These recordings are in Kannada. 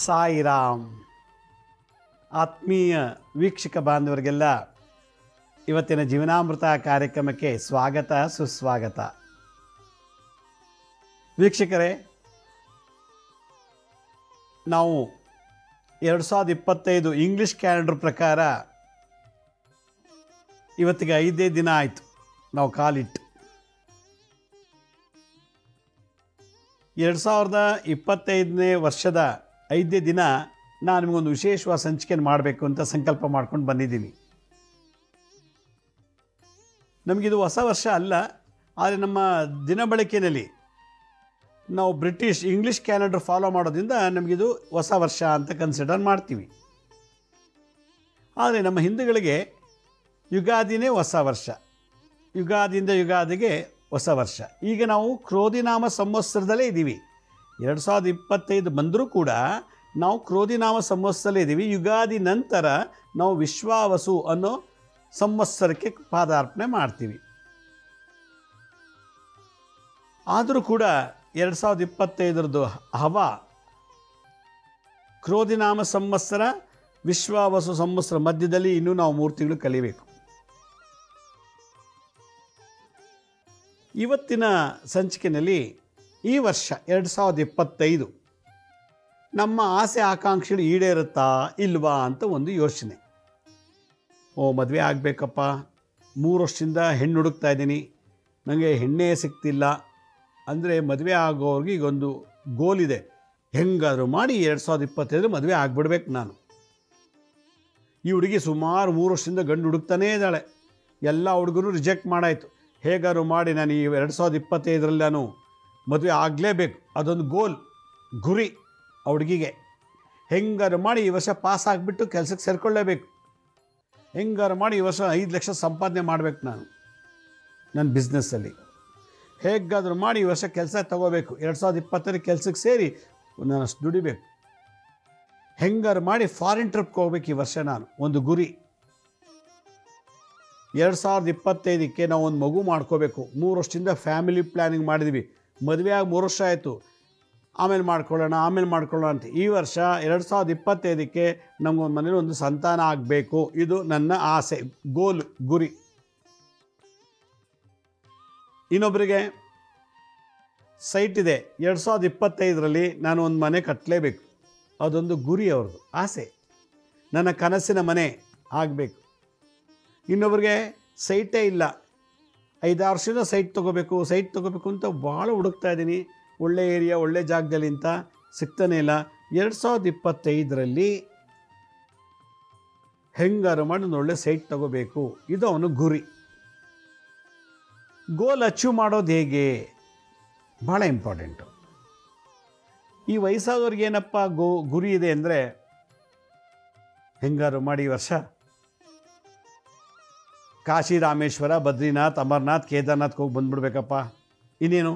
ಸಾಯಿರಾಮ್. ಆತ್ಮೀಯ ವೀಕ್ಷಕ ಬಾಂಧವರಿಗೆಲ್ಲ ಇವತ್ತಿನ ಜೀವನಾಮೃತ ಕಾರ್ಯಕ್ರಮಕ್ಕೆ ಸ್ವಾಗತ ಸುಸ್ವಾಗತ. ವೀಕ್ಷಕರೇ, ನಾವು 2025 ಇಂಗ್ಲಿಷ್ ಕ್ಯಾಲೆಂಡರ್ ಪ್ರಕಾರ ಇವತ್ತಿಗೆ 5 ದಿನ ಆಯಿತು ನಾವು ಕಾಲಿಟ್ಟು. 2025ನೇ ವರ್ಷದ 5ನೇ ದಿನ ನಾನು ನಿಮಗೊಂದು ವಿಶೇಷವಾದ ಸಂಚಿಕೆಯನ್ನು ಮಾಡಬೇಕು ಅಂತ ಸಂಕಲ್ಪ ಮಾಡ್ಕೊಂಡು ಬಂದಿದ್ದೀನಿ. ನಮಗಿದು ಹೊಸ ವರ್ಷ ಅಲ್ಲ, ಆದರೆ ನಮ್ಮ ದಿನ ಬಳಕೆಯಲ್ಲಿ ನಾವು ಇಂಗ್ಲಿಷ್ ಕ್ಯಾಲೆಂಡರ್ ಫಾಲೋ ಮಾಡೋದ್ರಿಂದ ನಮಗಿದು ಹೊಸ ವರ್ಷ ಅಂತ ಕನ್ಸಿಡರ್ ಮಾಡ್ತೀವಿ. ಆದರೆ ನಮ್ಮ ಹಿಂದೂಗಳಿಗೆ ಯುಗಾದಿನೇ ಹೊಸ ವರ್ಷ, ಯುಗಾದಿಯಿಂದ ಯುಗಾದಿಗೆ ಹೊಸ ವರ್ಷ. ಈಗ ನಾವು ಕ್ರೋಧಿನಾಮ ಸಂವತ್ಸರದಲ್ಲೇ ಇದ್ದೀವಿ. 2025 ಬಂದರೂ ಕೂಡ ನಾವು ಕ್ರೋಧಿನಾಮ ಸಂವತ್ಸರದಲ್ಲೇ ಇದ್ದೀವಿ. ಯುಗಾದಿ ನಂತರ ನಾವು ವಿಶ್ವಾವಸು ಅನ್ನೋ ಸಂವತ್ಸರಕ್ಕೆ ಪಾದಾರ್ಪಣೆ ಮಾಡ್ತೀವಿ. ಆದರೂ ಕೂಡ 2025ರದ್ದು ಹವಾ ಕ್ರೋಧಿನಾಮ ಸಂವತ್ಸರ ವಿಶ್ವಾವಸು ಸಂವತ್ಸರ ಮಧ್ಯದಲ್ಲಿ ಇನ್ನೂ ನಾವು 3 ತಿಂಗಳು ಕಲಿಬೇಕು. ಇವತ್ತಿನ ಸಂಚಿಕೆಯಲ್ಲಿ ಈ ವರ್ಷ 2025 ನಮ್ಮ ಆಸೆ ಆಕಾಂಕ್ಷೆಗಳು ಈಡೇರುತ್ತಾ ಇಲ್ವಾ ಅಂತ ಒಂದು ಯೋಚನೆ. ಮದುವೆ ಆಗಬೇಕಪ್ಪ, 3 ವರ್ಷದಿಂದ ಹೆಣ್ಣು ಹುಡುಕ್ತಾ ಇದ್ದೀನಿ, ನನಗೆ ಹೆಣ್ಣೇ ಸಿಗ್ತಿಲ್ಲ ಅಂದರೆ ಮದುವೆ ಆಗೋರಿಗೆ ಈಗೊಂದು ಗೋಲ್ ಇದೆ. ಹೆಂಗಾದರೂ ಮಾಡಿ 2025 ಮದುವೆ ಆಗಿಬಿಡ್ಬೇಕು ನಾನು. ಈ ಹುಡುಗಿ ಸುಮಾರು 3 ವರ್ಷದಿಂದ ಗಂಡು ಹುಡುಕ್ತಾನೇ ಇದ್ದಾಳೆ. ಎಲ್ಲ ಹುಡುಗರು ರಿಜೆಕ್ಟ್ ಮಾಡಾಯಿತು. ಹೇಗಾದ್ರು ಮಾಡಿ ನಾನು ಈ 2025ರಲ್ಲಿ ನಾನು ಮದುವೆ ಆಗಲೇಬೇಕು, ಅದೊಂದು ಗೋಲ್, ಗುರಿ ಆ ಹುಡುಗಿಗೆ. ಹೆಂಗಾರು ಮಾಡಿ ಈ ವರ್ಷ ಪಾಸ್ ಆಗಿಬಿಟ್ಟು ಕೆಲಸಕ್ಕೆ ಸೇರಿಕೊಳ್ಳೇಬೇಕು. ಹೆಂಗಾರು ಮಾಡಿ ಈ ವರ್ಷ 5 ಲಕ್ಷ ಸಂಪಾದನೆ ಮಾಡಬೇಕು ನಾನು ನನ್ನ ಬಿಸ್ನೆಸ್ಸಲ್ಲಿ. ಹೇಗಾದರೂ ಮಾಡಿ ಈ ವರ್ಷ ಕೆಲಸ ತಗೋಬೇಕು, 2025 ಕೆಲಸಕ್ಕೆ ಸೇರಿ ನಾನು ದುಡಿಬೇಕು. ಹೆಂಗಾರು ಮಾಡಿ ಫಾರಿನ್ ಟ್ರಿಪ್ಗೆ ಹೋಗ್ಬೇಕು ಈ ವರ್ಷ ನಾನು, ಒಂದು ಗುರಿ. 2025ಕ್ಕೆ ನಾವು ಒಂದು ಮಗು ಮಾಡ್ಕೋಬೇಕು. 3 ವರ್ಷದಿಂದ ಫ್ಯಾಮಿಲಿ ಪ್ಲ್ಯಾನಿಂಗ್ ಮಾಡಿದ್ವಿ, ಮದುವೆ ಆಗಿ 3 ವರ್ಷ ಆಯಿತು, ಆಮೇಲೆ ಮಾಡ್ಕೊಳ್ಳೋಣ ಅಂತ. ಈ ವರ್ಷ 2025ಕ್ಕೆ ನಮಗೊಂದು ಮನೇಲಿ ಒಂದು ಸಂತಾನ ಆಗಬೇಕು, ಇದು ನನ್ನ ಆಸೆ, ಗೋಲ್, ಗುರಿ. ಇನ್ನೊಬ್ಬರಿಗೆ ಸೈಟ್ ಇದೆ, 2025ರಲ್ಲಿ ನಾನು ಒಂದು ಮನೆ ಕಟ್ಟಲೇಬೇಕು, ಅದೊಂದು ಗುರಿ, ಅವ್ರದ್ದು ಆಸೆ, ನನ್ನ ಕನಸಿನ ಮನೆ ಆಗಬೇಕು. ಇನ್ನೊಬ್ರಿಗೆ ಸೈಟೇ ಇಲ್ಲ, 5-6 ವರ್ಷದಿಂದ ಸೈಟ್ ತೊಗೋಬೇಕು ಅಂತ ಭಾಳ ಹುಡುಕ್ತಾ ಇದ್ದೀನಿ, ಒಳ್ಳೆ ಏರಿಯಾ, ಒಳ್ಳೆ ಜಾಗದಲ್ಲಿ ಅಂತ ಸಿಗ್ತಾನೆ ಇಲ್ಲ. 2025ರಲ್ಲಿ ಹೆಂಗಾರು ಮಾಡಿ ಒಂದು ಒಳ್ಳೆ ಸೈಟ್ ತೊಗೋಬೇಕು, ಇದು ಅವನು ಗುರಿ. ಗೋಲ್ ಅಚೀವ್ ಮಾಡೋದು ಹೇಗೆ, ಭಾಳ ಇಂಪಾರ್ಟೆಂಟು. ಈ ವಯಸ್ಸಾದವ್ರಿಗೆ ಏನಪ್ಪ ಗುರಿ ಇದೆ ಅಂದರೆ, ಹೆಂಗಾರು ಮಾಡಿ ಈ ವರ್ಷ ಕಾಶಿ, ರಾಮೇಶ್ವರ, ಬದ್ರಿನಾಥ್, ಅಮರ್ನಾಥ್, ಕೇದಾರ್ನಾಥ್ಗೆ ಹೋಗಿ ಬಂದುಬಿಡ್ಬೇಕಪ್ಪ. ಇನ್ನೇನು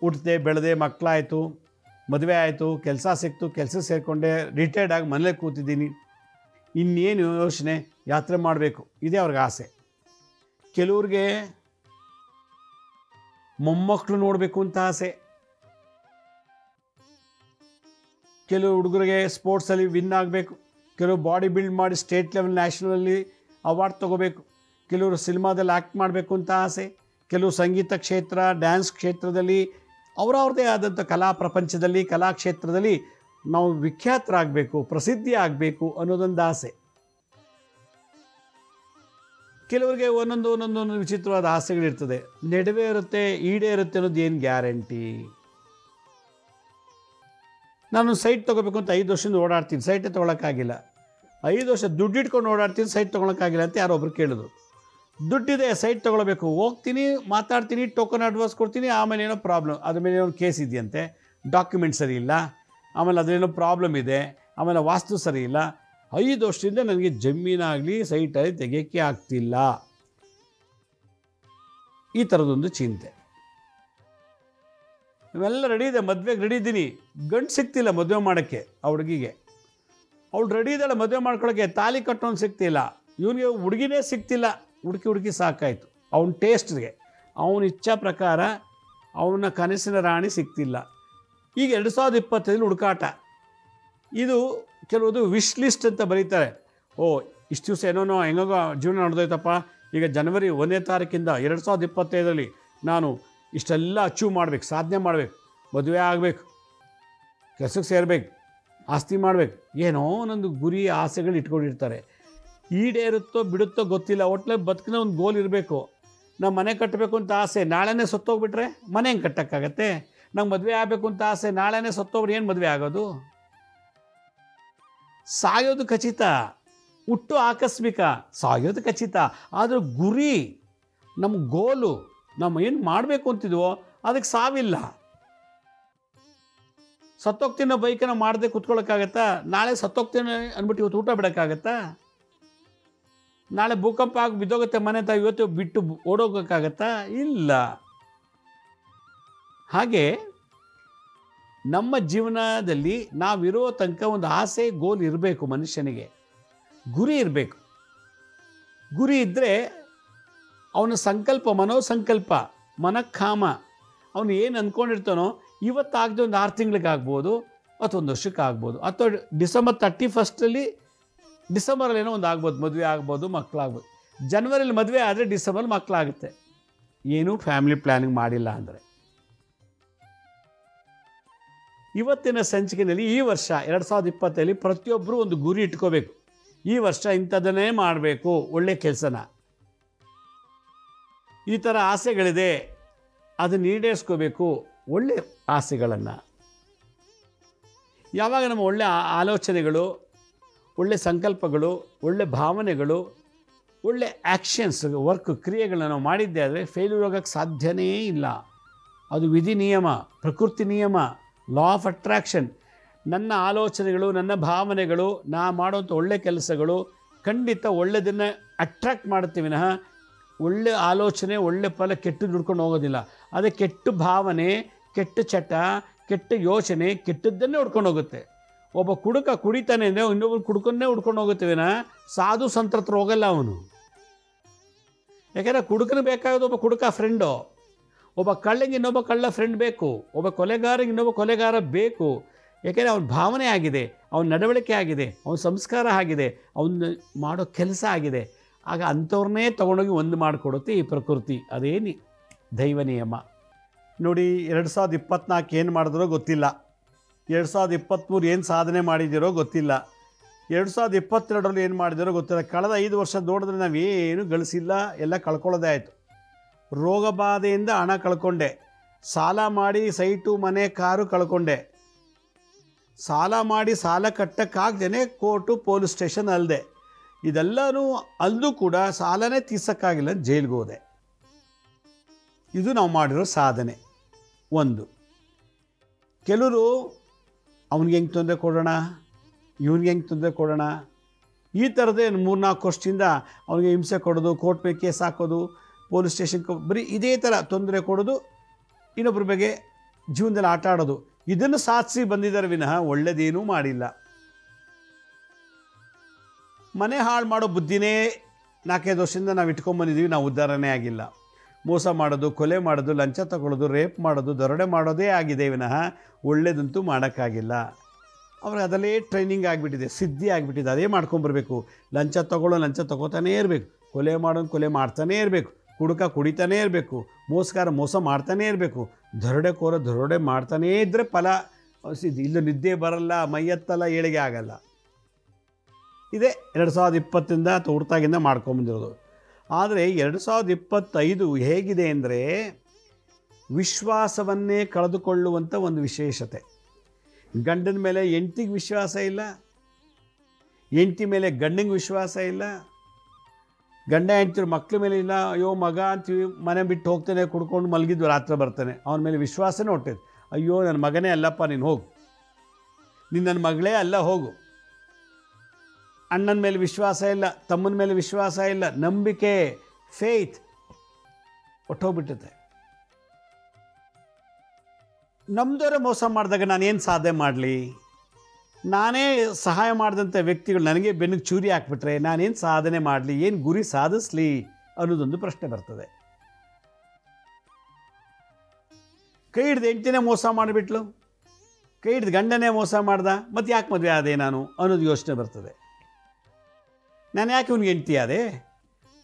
ಹುಟ್ಟಿದೆ ಬೆಳೆದೆ, ಮಕ್ಕಳಾಯಿತು, ಮದುವೆ ಆಯಿತು, ಕೆಲಸ ಸಿಕ್ತು, ಕೆಲಸ ಸೇರಿಕೊಂಡೆ, ರಿಟೈರ್ಡ್ ಆಗಿ ಮನೇಲಿ ಕೂತಿದ್ದೀನಿ, ಇನ್ನೇನು ಯೋಚನೆ, ಯಾತ್ರೆ ಮಾಡಬೇಕು, ಇದೇ ಅವ್ರಿಗೆ ಆಸೆ. ಕೆಲವ್ರಿಗೆ ಮೊಮ್ಮಕ್ಕಳು ನೋಡಬೇಕು ಅಂತ ಆಸೆ. ಕೆಲವು ಹುಡುಗರಿಗೆ ಸ್ಪೋರ್ಟ್ಸಲ್ಲಿ ವಿನ್ ಆಗಬೇಕು, ಕೆಲವು ಬಾಡಿ ಬಿಲ್ಡ್ ಮಾಡಿ ಸ್ಟೇಟ್ ಲೆವೆಲ್, ನ್ಯಾಷನಲಲ್ಲಿ ಅವಾರ್ಡ್ ತೊಗೋಬೇಕು, ಕೆಲವರು ಸಿನಿಮಾದಲ್ಲಿ ಆ್ಯಕ್ಟ್ ಮಾಡಬೇಕು ಅಂತ ಆಸೆ, ಕೆಲವು ಸಂಗೀತ ಕ್ಷೇತ್ರ, ಡ್ಯಾನ್ಸ್ ಕ್ಷೇತ್ರದಲ್ಲಿ, ಅವರವ್ರದ್ದೇ ಆದಂಥ ಕಲಾ ಪ್ರಪಂಚದಲ್ಲಿ, ಕಲಾ ಕ್ಷೇತ್ರದಲ್ಲಿ ನಾವು ವಿಖ್ಯಾತರಾಗಬೇಕು, ಪ್ರಸಿದ್ಧಿ ಆಗಬೇಕು ಅನ್ನೋದೊಂದು ಆಸೆ. ಕೆಲವರಿಗೆ ಒಂದೊಂದು ವಿಚಿತ್ರವಾದ ಆಸೆಗಳಿರ್ತದೆ, ನೆರವೇರುತ್ತೆ, ಈಡೇರುತ್ತೆ ಅನ್ನೋದು ಏನು ಗ್ಯಾರಂಟಿ? ನಾನು ಸೈಟ್ ತೊಗೋಬೇಕು ಅಂತ 5 ವರ್ಷದಿಂದ ಓಡಾಡ್ತೀನಿ, ಸೈಟೇ ತೊಗೊಳಕ್ಕಾಗಿಲ್ಲ. 5 ವರ್ಷ ದುಡ್ಡು ಇಟ್ಕೊಂಡು ಓಡಾಡ್ತೀನಿ, ಸೈಟ್ ತೊಗೊಳಕ್ಕಾಗಿಲ್ಲ ಅಂತ ಯಾರೊಬ್ರು ಕೇಳಿದ್ರು. ದುಡ್ಡಿದೆ, ಸೈಟ್ ತೊಗೊಳ್ಬೇಕು, ಹೋಗ್ತೀನಿ, ಮಾತಾಡ್ತೀನಿ, ಟೋಕನ್ ಅಡ್ವಾನ್ಸ್ ಕೊಡ್ತೀನಿ, ಆಮೇಲೆ ಏನೋ ಪ್ರಾಬ್ಲಮ್, ಅದ್ರ ಮೇಲೆ ಏನೋ ಕೇಸ್ ಇದೆಯಂತೆ, ಡಾಕ್ಯುಮೆಂಟ್ ಸರಿ ಇಲ್ಲ, ಆಮೇಲೆ ಅದರೇನೋ ಪ್ರಾಬ್ಲಮ್ ಇದೆ, ಆಮೇಲೆ ವಾಸ್ತು ಸರಿ ಇಲ್ಲ, 5 ವರ್ಷದಿಂದ ನನಗೆ ಜಮೀನಾಗಲಿ ಸೈಟಲ್ಲಿ ತೆಗೆಯೋಕ್ಕೆ ಆಗ್ತಿಲ್ಲ. ಈ ಥರದೊಂದು ಚಿಂತೆ. ಇವೆಲ್ಲ ರೆಡಿ ಇದೆ, ಮದುವೆಗೆ ರೆಡಿ ಇದ್ದೀನಿ, ಗಂಡು ಸಿಗ್ತಿಲ್ಲ ಮದುವೆ ಮಾಡೋಕ್ಕೆ ಆ ಹುಡುಗಿಗೆ. ಅವಳು ರೆಡಿ ಇದ್ದಾಳೆ ಮದುವೆ ಮಾಡ್ಕೊಳ್ಳೋಕ್ಕೆ, ತಾಲಿ ಕಟ್ಟೋನು ಸಿಗ್ತಿಲ್ಲ, ಇವನಿಗೆ ಹುಡುಗಿನೇ ಸಿಗ್ತಿಲ್ಲ, ಹುಡುಕಿ ಸಾಕಾಯಿತು. ಅವನ ಟೇಸ್ಟ್ಗೆ, ಅವನ ಇಚ್ಛಾ ಪ್ರಕಾರ ಅವನ ಕನಸಿನ ರಾಣಿ ಸಿಗ್ತಿಲ್ಲ. ಈಗ 2025 ಹುಡುಕಾಟ. ಇದು ಕೆಲವುದು ವಿಶ್ ಲಿಸ್ಟ್ ಅಂತ ಬರೀತಾರೆ. ಓ ಇಷ್ಟು ದಿವಸ ಏನೋ ಹೆಂಗೋ ಜೀವನ ನಡೆದೋಯ್ತಪ್ಪ, ಈಗ ಜನವರಿ 1ನೇ ತಾರೀಕಿಂದ 2025ರಲ್ಲಿ ನಾನು ಇಷ್ಟೆಲ್ಲ ಅಚೀವ್ ಮಾಡಬೇಕು, ಸಾಧನೆ ಮಾಡಬೇಕು, ಮದುವೆ ಆಗಬೇಕು, ಕೆಲಸಕ್ಕೆ ಸೇರಬೇಕು, ಆಸ್ತಿ ಮಾಡಬೇಕು, ಏನೋ ಒಂದೊಂದು ಗುರಿ ಆಸೆಗಳು ಇಟ್ಕೊಂಡಿರ್ತಾರೆ. ಈಡೇರುತ್ತೋ ಬಿಡುತ್ತೋ ಗೊತ್ತಿಲ್ಲ, ಒಟ್ಲಲ್ಲಿ ಬದುಕಿನ ಒಂದು ಗೋಲ್ ಇರಬೇಕು. ನಾವು ಮನೆ ಕಟ್ಟಬೇಕು ಅಂತ ಆಸೆ, ನಾಳೆನೇ ಸತ್ತೋಗ್ಬಿಟ್ರೆ ಮನೆ ಹೆಂಗೆ ಕಟ್ಟೋಕ್ಕಾಗತ್ತೆ? ನಂಗೆ ಮದುವೆ ಆಗಬೇಕು ಅಂತ ಆಸೆ, ನಾಳೆನೇ ಸತ್ತೋಗ್ಬಿಟ್ರೆ ಏನು ಮದುವೆ ಆಗೋದು? ಸಾಯೋದು ಖಚಿತ, ಹುಟ್ಟು ಆಕಸ್ಮಿಕ, ಸಾಯೋದು ಖಚಿತ. ಆದರೂ ಗುರಿ, ನಮ್ಮ ಗೋಲು, ನಮ್ಮ ಏನು ಮಾಡಬೇಕು ಅಂತಿದ್ವೋ ಅದಕ್ಕೆ ಸಾವಿಲ್ಲ. ಸತ್ತೋಗ್ತೀನೋ ಬೈಕನ್ನು ಮಾಡದೆ ಕೂತ್ಕೊಳ್ಳೋಕ್ಕಾಗತ್ತಾ? ನಾಳೆ ಸತ್ತೋಗ್ತೀನಿ ಅಂದ್ಬಿಟ್ಟು ಇವತ್ತು ಊಟ ಬಿಡೋಕ್ಕಾಗತ್ತಾ? ನಾಳೆ ಭೂಕಂಪ ಆಗಿ ಬಿದ್ದೋಗುತ್ತೆ ಮನೆ ಅಂತ ಇವತ್ತು ಬಿಟ್ಟು ಓಡೋಗೋಕ್ಕಾಗತ್ತಾ? ಇಲ್ಲ. ಹಾಗೆ ನಮ್ಮ ಜೀವನದಲ್ಲಿ ನಾವಿರೋ ತನಕ ಒಂದು ಆಸೆ, ಗೋಲ್ ಇರಬೇಕು. ಮನುಷ್ಯನಿಗೆ ಗುರಿ ಇರಬೇಕು. ಗುರಿ ಇದ್ದರೆ ಅವನ ಸಂಕಲ್ಪ, ಮನೋಸಂಕಲ್ಪ, ಮನಃಕಾಮ, ಅವನು ಏನು ಅಂದ್ಕೊಂಡಿರ್ತಾನೋ ಇವತ್ತಾಗದೆ ಒಂದು 6 ತಿಂಗಳಿಗಾಗ್ಬೋದು, ಅಥವಾ 1 ವರ್ಷಕ್ಕಾಗ್ಬೋದು, ಅಥವಾ ಡಿಸೆಂಬರ್ 31 ಡಿಸೆಂಬರಲ್ಲಿ ಏನೋ ಒಂದು ಆಗ್ಬೋದು, ಮದುವೆ ಆಗ್ಬೋದು, ಮಕ್ಕಳಾಗ್ಬೋದು. ಜನವರಿಲಿ ಮದುವೆ ಆದರೆ ಡಿಸೆಂಬರ್ ಮಕ್ಕಳಾಗುತ್ತೆ, ಏನೂ ಫ್ಯಾಮಿಲಿ ಪ್ಲ್ಯಾನಿಂಗ್ ಮಾಡಿಲ್ಲ ಅಂದರೆ. ಇವತ್ತಿನ ಸಂಚಿಕೆಯಲ್ಲಿ ಈ ವರ್ಷ 2020ರಲ್ಲಿ ಪ್ರತಿಯೊಬ್ಬರೂ ಒಂದು ಗುರಿ ಇಟ್ಕೋಬೇಕು. ಈ ವರ್ಷ ಇಂಥದ್ದನ್ನೇ ಮಾಡಬೇಕು, ಒಳ್ಳೆ ಕೆಲಸನ. ಈ ಥರ ಆಸೆಗಳಿದೆ, ಅದನ್ನು ಈಡೇರಿಸ್ಕೋಬೇಕು, ಒಳ್ಳೆ ಆಸೆಗಳನ್ನು. ಯಾವಾಗ ನಮ್ಮ ಒಳ್ಳೆ ಆಲೋಚನೆಗಳು, ಒಳ್ಳೆ ಸಂಕಲ್ಪಗಳು, ಒಳ್ಳೆ ಭಾವನೆಗಳು, ಒಳ್ಳೆ ಆ್ಯಕ್ಷನ್ಸ್, ವರ್ಕ್, ಕ್ರಿಯೆಗಳನ್ನ ನಾವು ಮಾಡಿದ್ದೆ ಆದರೆ ಫೇಲ್ಯೂರ್ ಆಗೋಕ್ಕೆ ಸಾಧ್ಯನೇ ಇಲ್ಲ. ಅದು ವಿಧಿ ನಿಯಮ, ಪ್ರಕೃತಿ ನಿಯಮ, ಲಾ ಆಫ್ ಅಟ್ರಾಕ್ಷನ್. ನನ್ನ ಆಲೋಚನೆಗಳು, ನನ್ನ ಭಾವನೆಗಳು, ನಾ ಮಾಡೋಂಥ ಒಳ್ಳೆ ಕೆಲಸಗಳು ಖಂಡಿತ ಒಳ್ಳೆಯದನ್ನು ಅಟ್ರಾಕ್ಟ್ ಮಾಡುತ್ತೆ ವಿನಃ ಒಳ್ಳೆ ಆಲೋಚನೆ, ಒಳ್ಳೆ ಫಲ ಕೆಟ್ಟದ್ದು ಹುಡ್ಕೊಂಡು ಹೋಗೋದಿಲ್ಲ. ಅದೇ ಕೆಟ್ಟ ಭಾವನೆ, ಕೆಟ್ಟ ಚಟ, ಕೆಟ್ಟ ಯೋಚನೆ, ಕೆಟ್ಟದ್ದನ್ನೇ ಹುಡ್ಕೊಂಡು ಹೋಗುತ್ತೆ. ಒಬ್ಬ ಕುಡುಕ ಕುಡಿತಾನೆ ಅಂದರೆ ಇನ್ನೊಬ್ಬರು ಕುಡ್ಕೊಂಡೇ ಹುಡ್ಕೊಂಡು ಹೋಗುತ್ತೆ ವಿನಃ ಸಾಧು ಸಂತರ ಹತ್ರ ಹೋಗಲ್ಲ ಅವನು. ಯಾಕೆಂದರೆ ಕುಡುಕನ ಬೇಕಾಗೋದು ಒಬ್ಬ ಕುಡುಕ ಫ್ರೆಂಡು, ಒಬ್ಬ ಕಳ್ಳಂಗೆ ಇನ್ನೊಬ್ಬ ಕಳ್ಳ ಫ್ರೆಂಡ್ ಬೇಕು, ಒಬ್ಬ ಕೊಲೆಗಾರಿಗೆ ಇನ್ನೊಬ್ಬ ಕೊಲೆಗಾರ ಬೇಕು. ಯಾಕೆಂದರೆ ಅವನ ಭಾವನೆ ಆಗಿದೆ, ಅವನ ನಡವಳಿಕೆ ಆಗಿದೆ, ಅವನ ಸಂಸ್ಕಾರ ಆಗಿದೆ, ಅವನು ಮಾಡೋ ಕೆಲಸ ಆಗಿದೆ. ಆಗ ಅಂಥವ್ರನ್ನೇ ತೊಗೊಂಡೋಗಿ ಒಂದು ಮಾಡಿಕೊಡುತ್ತೆ ಈ ಪ್ರಕೃತಿ. ಅದೇನು ದೈವ ನಿಯಮ. ನೋಡಿ, 2024 ಏನು ಮಾಡಿದ್ರೋ ಗೊತ್ತಿಲ್ಲ, 2023 ಏನು ಸಾಧನೆ ಮಾಡಿದ್ದೀರೋ ಗೊತ್ತಿಲ್ಲ, 2022ರಲ್ಲಿ ಏನು ಮಾಡಿದಿರೋ ಗೊತ್ತಿಲ್ಲ. ಕಳೆದ 5 ವರ್ಷ ನೋಡಿದ್ರೆ ನಾವೇನು ಗಳಿಸಿಲ್ಲ, ಎಲ್ಲ ಕಳ್ಕೊಳ್ಳೋದೇ ಆಯಿತು. ರೋಗ ಬಾಧೆಯಿಂದ ಹಣ ಕಳ್ಕೊಂಡೆ, ಸಾಲ ಮಾಡಿ ಸೈಟು, ಮನೆ, ಕಾರು ಕಳ್ಕೊಂಡೆ, ಸಾಲ ಮಾಡಿ ಸಾಲ ಕಟ್ಟಕ್ಕಾಗ್ದೇ ಕೋರ್ಟು, ಪೊಲೀಸ್ ಸ್ಟೇಷನ್ ಅಲ್ಲದೆ, ಇದೆಲ್ಲನೂ ಅಲ್ಲೂ ಕೂಡ ಸಾಲನೇ ತೀರ್ಸೋಕ್ಕಾಗಿಲ್ಲ, ಜೈಲಿಗೆ ಹೋದೆ. ಇದು ನಾವು ಮಾಡಿರೋ ಸಾಧನೆ. ಒಂದು, ಕೆಲವರು ಅವ್ನಿಗೆ ಹೆಂಗೆ ತೊಂದರೆ ಕೊಡೋಣ, ಇವ್ನಿಗೆ ಹೆಂಗೆ ತೊಂದರೆ ಕೊಡೋಣ, ಈ ಥರದೇ 3-4 ವರ್ಷದಿಂದ ಅವನಿಗೆ ಹಿಂಸೆ ಕೊಡೋದು, ಕೋರ್ಟ್ ಮೇಲೆ ಕೇಸ್ ಹಾಕೋದು, ಪೊಲೀಸ್ ಸ್ಟೇಷನ್ಗೆ ಬರೀ ಇದೇ ಥರ ತೊಂದರೆ ಕೊಡೋದು, ಇನ್ನೊಬ್ಬರ ಬಗ್ಗೆ ಜೀವನದಲ್ಲಿ ಆಟ ಆಡೋದು, ಇದನ್ನು ಸಾಧಿಸಿ ಬಂದಿದ್ದಾರೆ ವಿನಃ ಒಳ್ಳೆಯದೇನೂ ಮಾಡಿಲ್ಲ. ಮನೆ ಹಾಳು ಮಾಡೋ ಬುದ್ಧಿನೇ 4-5 ವರ್ಷದಿಂದ ನಾವು ಇಟ್ಕೊಂಡ್ಬಂದಿದ್ದೀವಿ, ನಾವು ಉದ್ಧಾರನೇ ಆಗಿಲ್ಲ. ಮೋಸ ಮಾಡೋದು, ಕೊಲೆ ಮಾಡೋದು, ಲಂಚ ತಗೊಳ್ಳೋದು, ರೇಪ್ ಮಾಡೋದು, ದರೋಡೆ ಮಾಡೋದೇ ಆಗಿದೆ ವಿನಃ ಒಳ್ಳೇದಂತೂ ಮಾಡೋಕ್ಕಾಗಿಲ್ಲ. ಅವ್ರಿಗೆ ಅದಲ್ಲೇ ಟ್ರೈನಿಂಗ್ ಆಗಿಬಿಟ್ಟಿದೆ, ಸಿದ್ಧಿ ಆಗಿಬಿಟ್ಟಿದೆ, ಅದೇ ಮಾಡ್ಕೊಂಬರ್ಬೇಕು. ಲಂಚ ತಗೋತಾನೇ ಇರಬೇಕು, ಕೊಲೆ ಮಾಡೋನು ಕೊಲೆ ಮಾಡ್ತಾನೇ ಇರಬೇಕು, ಕುಡುಕ ಕುಡಿತಾನೇ ಇರಬೇಕು, ಮೋಸಗಾರ ಮೋಸ ಮಾಡ್ತಾನೇ ಇರಬೇಕು, ದರೋಡೆ ಮಾಡ್ತಾನೇ ಇದ್ದರೆ ಫಲ ಇಲ್ಲ, ನಿದ್ದೆ ಬರಲ್ಲ, ಮೈಯತ್ತಲ್ಲ, ಏಳಿಗೆ ಆಗಲ್ಲ. ಇದೇ 2020ರಿಂದ ಅಥವಾ ಹುಡ್ತಾಗಿಂದ ಮಾಡ್ಕೊಂಬಂದಿರೋದು. ಆದರೆ 2025 ಹೇಗಿದೆ ಅಂದರೆ ವಿಶ್ವಾಸವನ್ನೇ ಕಳೆದುಕೊಳ್ಳುವಂಥ ಒಂದು ವಿಶೇಷತೆ. ಗಂಡನ ಮೇಲೆ ಹೆಂಡ್ತಿಗೆ ವಿಶ್ವಾಸ ಇಲ್ಲ, ಹೆಂಡ್ತಿ ಮೇಲೆ ಗಂಡಂಗೆ ವಿಶ್ವಾಸ ಇಲ್ಲ, ಗಂಡ ಹೆಂಡ್ತಿರು ಮಕ್ಳ ಮೇಲೆ ಇಲ್ಲ. ಅಯ್ಯೋ ಮಗ ಅಂತೀವಿ, ಮನೆ ಬಿಟ್ಟು ಹೋಗ್ತಾನೆ, ಕುಡ್ಕೊಂಡು ಮಲಗಿದ್ದು ರಾತ್ರಿ ಬರ್ತಾನೆ, ಅವನ ಮೇಲೆ ವಿಶ್ವಾಸನೇ ಹೊಟ್ಟೈತೆ. ಅಯ್ಯೋ ನನ್ನ ಮಗನೇ ಅಲ್ಲಪ್ಪ, ನೀನು ಹೋಗು, ನೀನು ನನ್ನ ಮಗಳೇ ಅಲ್ಲ, ಹೋಗು. ಅಣ್ಣನ ಮೇಲೆ ವಿಶ್ವಾಸ ಇಲ್ಲ, ತಮ್ಮನ ಮೇಲೆ ವಿಶ್ವಾಸ ಇಲ್ಲ, ನಂಬಿಕೆ, ಫೇತ್ ಹೊಟ್ಟೋಗ್ಬಿಟ್ಟತೆ. ನಮ್ಮದವರೇ ಮೋಸ ಮಾಡಿದಾಗ ನಾನೇನು ಸಾಧನೆ ಮಾಡಲಿ? ನಾನೇ ಸಹಾಯ ಮಾಡಿದಂಥ ವ್ಯಕ್ತಿಗಳು ನನಗೆ ಬೆನ್ನಿಗೆ ಚೂರಿ ಹಾಕ್ಬಿಟ್ರೆ ನಾನೇನು ಸಾಧನೆ ಮಾಡಲಿ, ಏನು ಗುರಿ ಸಾಧಿಸಲಿ ಅನ್ನೋದೊಂದು ಪ್ರಶ್ನೆ ಬರ್ತದೆ. ಕೈ ಹಿಡ್ದು ಹೆಂಡ್ತಿನೇ ಮೋಸ ಮಾಡಿಬಿಟ್ಲು, ಕೈ ಹಿಡಿದು ಗಂಡನೇ ಮೋಸ ಮಾಡ್ದ, ಮತ್ತು ಯಾಕೆ ಮದುವೆ ಆದೆ ನಾನು ಅನ್ನೋದು ಯೋಚನೆ ಬರ್ತದೆ. ನಾನು ಯಾಕೆ ಇವ್ನಿಗೆ ಹೆಂಡ್ತಿ ಆದೆ,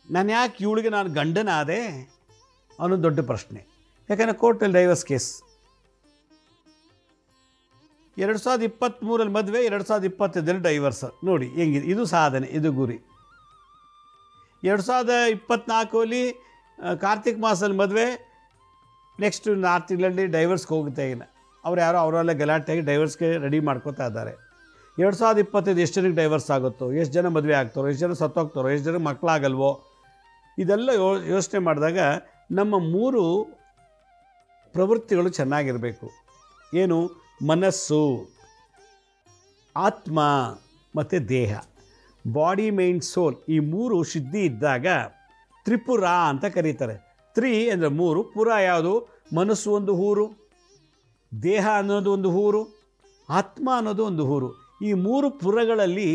ನಾನು ಯಾಕೆ ಇವಳಿಗೆ ನಾನು ಗಂಡನಾದೆ ಅನ್ನೋದು ದೊಡ್ಡ ಪ್ರಶ್ನೆ. ಯಾಕಂದರೆ ಕೋರ್ಟಲ್ಲಿ ಡೈವರ್ಸ್ ಕೇಸ್ 2023 ಮದುವೆ, 2025 ಡೈವರ್ಸ್. ನೋಡಿ ಹೆಂಗಿದೆ, ಇದು ಸಾಧನೆ, ಇದು ಗುರಿ. 2024 ಕಾರ್ತಿಕ್ ಮಾಸದಲ್ಲಿ ಮದುವೆ, ನೆಕ್ಸ್ಟ್ 4 ತಿಂಗಳಲ್ಲಿ ಡೈವರ್ಸ್ಗೆ ಹೋಗುತ್ತೆ. ಈಗ ಅವ್ರು ಯಾರೋ ಅವರಲ್ಲೇ ಗಲಾಟೆಯಾಗಿ ಡೈವರ್ಸ್ಗೆ ರೆಡಿ ಮಾಡ್ಕೋತಾ ಇದ್ದಾರೆ. 2025 ಎಷ್ಟು ಜನಕ್ಕೆ ಡೈವರ್ಸ್ ಆಗುತ್ತೋ, ಎಷ್ಟು ಜನ ಮದುವೆ ಆಗ್ತಾರೋ, ಎಷ್ಟು ಜನ ಸತ್ತೋಗ್ತಾರೋ, ಎಷ್ಟು ಜನ ಮಕ್ಕಳಾಗಲ್ವೋ, ಇದೆಲ್ಲ ಯೋಚನೆ ಮಾಡಿದಾಗ ನಮ್ಮ 3 ಪ್ರವೃತ್ತಿಗಳು ಚೆನ್ನಾಗಿರಬೇಕು. ಏನು? ಮನಸ್ಸು, ಆತ್ಮ ಮತ್ತು ದೇಹ, ಬಾಡಿ ಮೈಂಡ್ ಸೋಲ್. ಈ 3 ಶುದ್ಧಿ ಇದ್ದಾಗ ತ್ರಿಪುರ ಅಂತ ಕರೀತಾರೆ. ತ್ರಿ ಅಂದರೆ 3, ಪುರ ಯಾವುದು? ಮನಸ್ಸು ಒಂದು ಊರು, ದೇಹ ಅನ್ನೋದು ಒಂದು ಊರು, ಆತ್ಮ ಅನ್ನೋದು ಒಂದು ಊರು. ಈ 3 ಪುರಗಳಲ್ಲಿ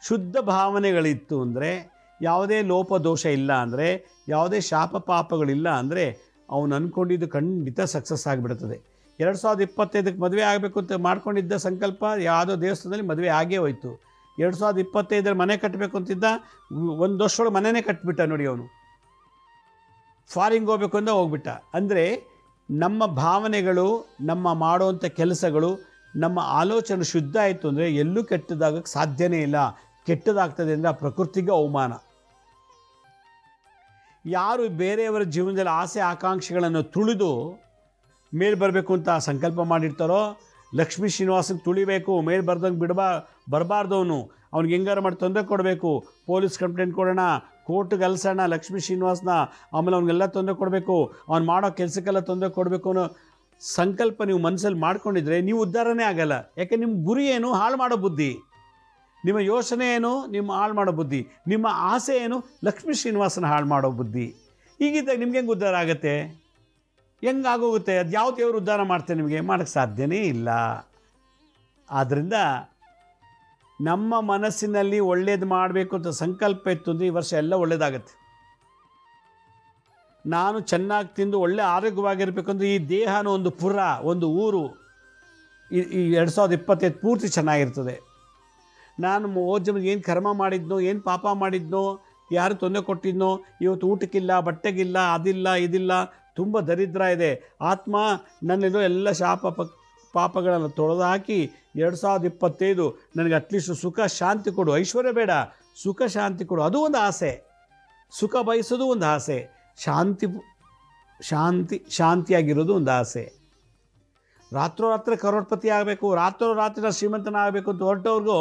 ಶುದ್ಧ ಭಾವನೆಗಳಿತ್ತು ಅಂದರೆ, ಯಾವುದೇ ಲೋಪದೋಷ ಇಲ್ಲ ಅಂದರೆ, ಯಾವುದೇ ಶಾಪ ಪಾಪಗಳಿಲ್ಲ ಅಂದರೆ, ಅವನು ಅಂದ್ಕೊಂಡಿದ್ದು ಖಂಡಿತ ಸಕ್ಸಸ್ ಆಗಿಬಿಡ್ತದೆ. 2025 ಮದುವೆ ಆಗಬೇಕು ಅಂತ ಮಾಡ್ಕೊಂಡಿದ್ದ ಸಂಕಲ್ಪ ಯಾವುದೋ ದೇವಸ್ಥಾನದಲ್ಲಿ ಮದುವೆ ಆಗೇ ಹೋಯ್ತು. 2025 ಮನೆ ಕಟ್ಟಬೇಕು ಅಂತಿದ್ದ, 1 ವರ್ಷದೊಳಗೆ ಮನೆಯೇ ಕಟ್ಟಿಬಿಟ್ಟ. ನೋಡಿ, ಅವನು ಫಾರಿನ್ಗೆ ಹೋಗ್ಬೇಕು ಅಂತ ಹೋಗ್ಬಿಟ್ಟ. ಅಂದರೆ ನಮ್ಮ ಭಾವನೆಗಳು, ನಮ್ಮ ಮಾಡುವಂಥ ಕೆಲಸಗಳು, ನಮ್ಮ ಆಲೋಚನೆ ಶುದ್ಧ ಆಯಿತು ಅಂದರೆ ಎಲ್ಲೂ ಕೆಟ್ಟದಾಗಕ್ಕೆ ಸಾಧ್ಯನೇ ಇಲ್ಲ. ಕೆಟ್ಟದಾಗ್ತದೆ ಅಂದರೆ ಆ ಪ್ರಕೃತಿಗೆ ಅವಮಾನ. ಯಾರು ಬೇರೆಯವರ ಜೀವನದಲ್ಲಿ ಆಸೆ ಆಕಾಂಕ್ಷೆಗಳನ್ನು ತುಳಿದು ಮೇಲೆ ಬರಬೇಕು ಅಂತ ಸಂಕಲ್ಪ ಮಾಡಿರ್ತಾರೋ, ಲಕ್ಷ್ಮೀ ಶ್ರೀನಿವಾಸನಿಗೆ ತುಳಿಬೇಕು, ಮೇಲೆ ಬರ್ದಂಗೆ ಬರಬಾರ್ದು. ಅವ್ನಿಗೆ ಹೆಂಗಾರು ಮಾಡಿ ತೊಂದರೆ ಕೊಡಬೇಕು, ಪೊಲೀಸ್ ಕಂಪ್ಲೇಂಟ್ ಕೊಡೋಣ, ಕೋರ್ಟ್ಗೆ ಅಲ್ಸೋಣ ಲಕ್ಷ್ಮೀ ಶ್ರೀನಿವಾಸನ, ಆಮೇಲೆ ಅವ್ನಿಗೆಲ್ಲ ತೊಂದರೆ ಕೊಡಬೇಕು, ಅವ್ನು ಮಾಡೋ ಕೆಲಸಕ್ಕೆಲ್ಲ ತೊಂದರೆ ಕೊಡಬೇಕು ಅನ್ನೋ ಸಂಕಲ್ಪ ನೀವು ಮನಸ್ಸಲ್ಲಿ ಮಾಡ್ಕೊಂಡಿದ್ರೆ ನೀವು ಉದ್ಧಾರನೇ ಆಗಲ್ಲ. ಯಾಕೆ? ನಿಮ್ಮ ಗುರಿ ಏನು? ಹಾಳು ಮಾಡೋ ಬುದ್ಧಿ. ನಿಮ್ಮ ಯೋಚನೆ ಏನು? ನಿಮ್ಮ ಹಾಳು ಮಾಡೋ ಬುದ್ಧಿ. ನಿಮ್ಮ ಆಸೆ ಏನು? ಲಕ್ಷ್ಮೀ ಶ್ರೀನಿವಾಸನ ಹಾಳು ಮಾಡೋ ಬುದ್ಧಿ. ಹೀಗಿದ್ದಾಗ ನಿಮ್ಗೆ ಹೆಂಗೆ ಉದ್ಧಾರ ಆಗುತ್ತೆ? ಹೆಂಗಾಗೋಗುತ್ತೆ? ಅದು ಯಾವ ದೇವರು ಉದ್ಧಾರ ಮಾಡ್ತಾರೆ? ನಿಮಗೆ ಮಾಡೋಕ್ಕೆ ಸಾಧ್ಯನೇ ಇಲ್ಲ. ಆದ್ದರಿಂದ ನಮ್ಮ ಮನಸ್ಸಿನಲ್ಲಿ ಒಳ್ಳೇದು ಮಾಡಬೇಕು ಅಂತ ಸಂಕಲ್ಪ ಇತ್ತು ಅಂದರೆ ಈ ವರ್ಷ ಎಲ್ಲ ಒಳ್ಳೆಯದಾಗತ್ತೆ. ನಾನು ಚೆನ್ನಾಗಿ ತಿಂದು ಒಳ್ಳೆ ಆರೋಗ್ಯವಾಗಿರಬೇಕು ಅಂದರೆ ಈ ದೇಹನ ಒಂದು ಪುರ, ಒಂದು ಊರು, ಈ 2025 ಪೂರ್ತಿ ಚೆನ್ನಾಗಿರ್ತದೆ. ನಾನು ಓಜಮ್ಗೆ ಏನು ಕರ್ಮ ಮಾಡಿದ್ನೋ, ಏನು ಪಾಪ ಮಾಡಿದ್ನೋ, ಯಾರು ತೊಂದರೆ ಕೊಟ್ಟಿದ್ನೋ, ಇವತ್ತು ಊಟಕ್ಕಿಲ್ಲ, ಬಟ್ಟೆಗಿಲ್ಲ, ಅದಿಲ್ಲ, ಇದಿಲ್ಲ, ತುಂಬ ದರಿದ್ರ ಇದೆ. ಆತ್ಮ ನನ್ನಿದು ಎಲ್ಲ ಶಾಪ ಪಾಪಗಳನ್ನು ತೊಳೆದು ಹಾಕಿ 2025 ನನಗೆ ಅಟ್ಲೀಸ್ಟ್ ಸುಖ ಶಾಂತಿ ಕೊಡು. ಐಶ್ವರ್ಯ ಬೇಡ, ಸುಖ ಶಾಂತಿ ಕೊಡು. ಅದು ಒಂದು ಆಸೆ. ಸುಖ ಬಯಸೋದು ಒಂದು ಆಸೆ, ಶಾಂತಿಯಾಗಿರೋದು ಒಂದು ಆಸೆ. ರಾತ್ರೋರಾತ್ರಿ ಕರೋಡ್ಪತಿ ಆಗಬೇಕು, ರಾತ್ರಿ ಶ್ರೀಮಂತನ ಆಗಬೇಕು ಅಂತ ಹೊರಟವ್ರಿಗೂ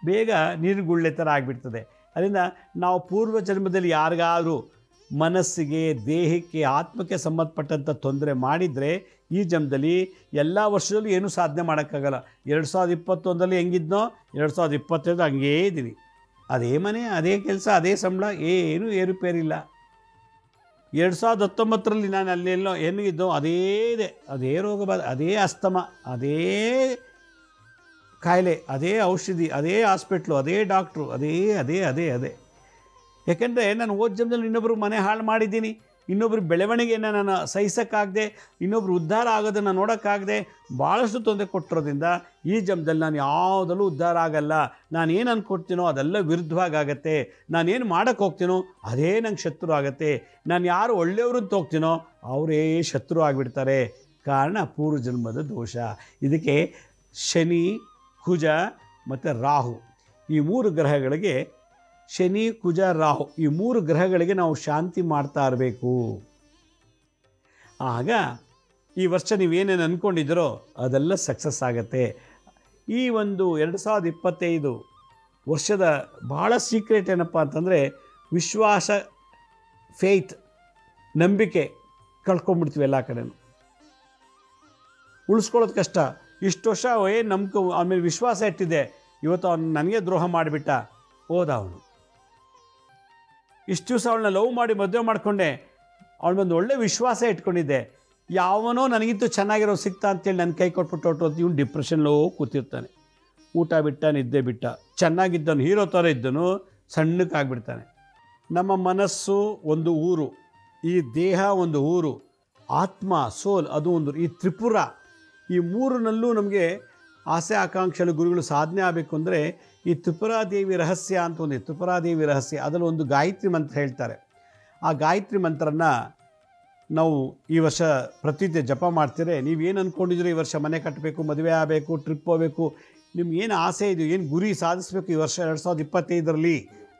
ಬೇಗ ನೀರುಗುಳ್ಳೆ ಥರ ಆಗಿಬಿಡ್ತದೆ. ಅದರಿಂದ ನಾವು ಪೂರ್ವ ಜನ್ಮದಲ್ಲಿ ಯಾರಿಗಾದರೂ ಮನಸ್ಸಿಗೆ, ದೇಹಕ್ಕೆ, ಆತ್ಮಕ್ಕೆ ಸಂಬಂಧಪಟ್ಟಂಥ ತೊಂದರೆ ಮಾಡಿದರೆ ಈ ಜನ್ಮದಲ್ಲಿ ಎಲ್ಲ ವರ್ಷದಲ್ಲೂ ಏನೂ ಸಾಧನೆ ಮಾಡೋಕ್ಕಾಗಲ್ಲ. 2021 ಹೆಂಗಿದ್ನೋ 2025 ಹಂಗೇ ಇದ್ದೀವಿ. ಅದೇ ಮನೆ, ಅದೇ ಕೆಲಸ, ಅದೇ ಸಂಬಳ, ಏನೂ ಏರುಪೇರಿಲ್ಲ. 2019 ನಾನು ಅಲ್ಲೆಲ್ಲೋ ಏನಿದ್ದೋ ಅದೇ ಇದೆ, ಅದೇ ರೋಗ, ಅದೇ ಅಸ್ತಮ, ಅದೇ ಕಾಯಿಲೆ, ಅದೇ ಔಷಧಿ, ಅದೇ ಹಾಸ್ಪಿಟ್ಲು, ಅದೇ ಡಾಕ್ಟ್ರು, ಅದೇ ಅದೇ ಅದೇ ಅದೇ ಯಾಕೆಂದರೆ ನಾನು ಹೋದ ಜನ್ಮದಲ್ಲಿ ಇನ್ನೊಬ್ಬರು ಮನೆ ಹಾಳು ಮಾಡಿದ್ದೀನಿ, ಇನ್ನೊಬ್ಬರು ಬೆಳವಣಿಗೆಯನ್ನು ನಾನು ಸಹಿಸೋಕ್ಕಾಗದೆ, ಇನ್ನೊಬ್ಬರು ಉದ್ಧಾರ ಆಗೋದನ್ನು ನೋಡೋಕ್ಕಾಗದೆ ಭಾಳಷ್ಟು ತೊಂದರೆ ಕೊಟ್ಟಿರೋದ್ರಿಂದ ಈ ಜನ್ಮದಲ್ಲಿ ನಾನು ಯಾವುದಲ್ಲೂ ಉದ್ಧಾರ ಆಗಲ್ಲ. ನಾನೇನು ಅಂದ್ಕೊಡ್ತೀನೋ ಅದೆಲ್ಲ ವಿರುದ್ಧವಾಗತ್ತೆ. ನಾನೇನು ಮಾಡೋಕ್ಕೆ ಹೋಗ್ತೀನೋ ಅದೇ ನಂಗೆ ಶತ್ರು ಆಗುತ್ತೆ. ನಾನು ಯಾರು ಒಳ್ಳೆಯವರು ಅಂತ ಹೋಗ್ತೀನೋ ಅವರೇ ಶತ್ರು ಆಗಿಬಿಡ್ತಾರೆ. ಕಾರಣ ಪೂರ್ವ ಜನ್ಮದ ದೋಷ. ಇದಕ್ಕೆ ಶನಿ, ಕುಜ ಮತ್ತು ರಾಹು, ಈ 3 ಗ್ರಹಗಳಿಗೆ, ಶನಿ, ಕುಜ, ರಾಹು, ಈ 3 ಗ್ರಹಗಳಿಗೆ ನಾವು ಶಾಂತಿ ಮಾಡ್ತಾ ಇರಬೇಕು. ಆಗ ಈ ವರ್ಷ ನೀವೇನೇನು ಅಂದ್ಕೊಂಡಿದ್ದೀರೋ ಅದೆಲ್ಲ ಸಕ್ಸಸ್ ಆಗುತ್ತೆ. ಈ ಒಂದು 2025 ವರ್ಷದ ಭಾಳ ಸೀಕ್ರೆಟ್ ಏನಪ್ಪ ಅಂತಂದರೆ ವಿಶ್ವಾಸ, ಫೇತ್, ನಂಬಿಕೆ ಕಳ್ಕೊಂಡ್ಬಿಡ್ತೀವಿ ಎಲ್ಲ ಕಡೆನೂ. ಉಳಿಸ್ಕೊಳ್ಳೋದು ಕಷ್ಟ. ಇಷ್ಟು ವರ್ಷ ಏನು ನಂಬಿಕೆ, ಆಮೇಲೆ ವಿಶ್ವಾಸ ಇಟ್ಟಿದ್ದೆ, ಇವತ್ತು ಅವನು ನನಗೆ ದ್ರೋಹ ಮಾಡಿಬಿಟ್ಟ, ಹೋದ ಅವನು. ಇಷ್ಟು ದಿವಸ ಅವಳನ್ನ ಲವ್ ಮಾಡಿ ಮದುವೆ ಮಾಡಿಕೊಂಡೆ, ಅವಳನ್ನೊಂದು ಒಳ್ಳೆ ವಿಶ್ವಾಸ ಇಟ್ಕೊಂಡಿದ್ದೆ, ಯಾವನೋ ನನಗಿಂತೂ ಚೆನ್ನಾಗಿರೋ ಸಿಗ್ತಾ ಅಂತೇಳಿ ನನ್ನ ಕೈ ಕೊಟ್ಬಿಟ್ಟು ಹೊರಟು ಇವನು ಡಿಪ್ರೆಷನ್ಲೋ ಕೂತಿರ್ತಾನೆ. ಊಟ ಬಿಟ್ಟ, ನಿದ್ದೆ ಬಿಟ್ಟ, ಚೆನ್ನಾಗಿದ್ದನು, ಹೀರೋ ಥರ ಇದ್ದನು, ಸಣ್ಣಕ್ಕಾಗ್ಬಿಡ್ತಾನೆ. ನಮ್ಮ ಮನಸ್ಸು ಒಂದು ಊರು, ಈ ದೇಹ ಒಂದು ಊರು, ಆತ್ಮ, ಸೋಲ್ ಅದು ಒಂದು, ಈ ತ್ರಿಪುರ, ಈ 3ನಲ್ಲೂ ನಮಗೆ ಆಸೆ ಆಕಾಂಕ್ಷೆಗಳು ಗುರುಗಳು ಸಾಧನೆ ಆಗಬೇಕು ಅಂದರೆ ಈ ತ್ರಿಪುರಾದೇವಿ ರಹಸ್ಯ ಅಂತ ಒಂದು ತ್ರಿಪುರಾದೇವಿ ರಹಸ್ಯ ಅದರಲ್ಲಿ ಒಂದು ಗಾಯತ್ರಿ ಮಂತ್ರ ಹೇಳ್ತಾರೆ. ಆ ಗಾಯತ್ರಿ ಮಂತ್ರನ ನಾವು ಈ ವರ್ಷ ಪ್ರತಿನಿತ್ಯ ಜಪ ಮಾಡ್ತೀರಿ. ನೀವೇನು ಅಂದ್ಕೊಂಡಿದ್ರು ಈ ವರ್ಷ ಮನೆ ಕಟ್ಟಬೇಕು, ಮದುವೆ ಆಗಬೇಕು, ಟ್ರಿಪ್ ಹೋಗಬೇಕು, ನಿಮ್ಗೆ ಏನು ಆಸೆ ಇದೆಯೋ, ಏನು ಗುರಿ ಸಾಧಿಸಬೇಕು ಈ ವರ್ಷ 2025ರಲ್ಲಿ